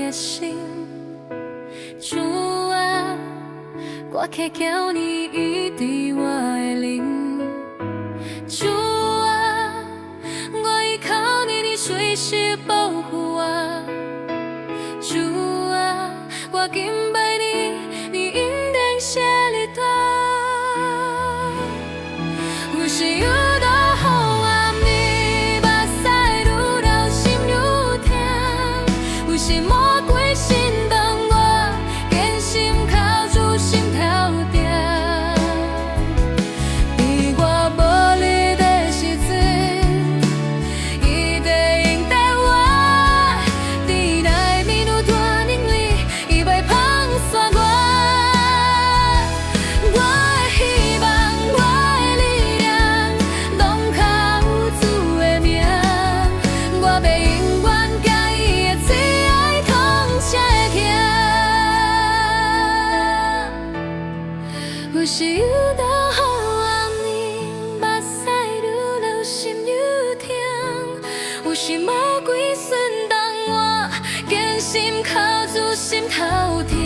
的心。主啊，我祈求你医治我的灵。主啊，我依靠你，你随时保护我。主啊，我敬拜你，你引领写里头。有时遇到黑暗，你目屎愈流心愈痛。有时魔鬼心动我，坚心靠住心头定。在我无力的时阵，伊会引导我。在内面有大能力，伊袂放散我。我的希望，我的力量，拢靠主的名。我要永远行伊的最爱通车行。有时遇到黑暗面，目屎愈流心愈痛。有时魔鬼顺动我，坚心靠住心头痛。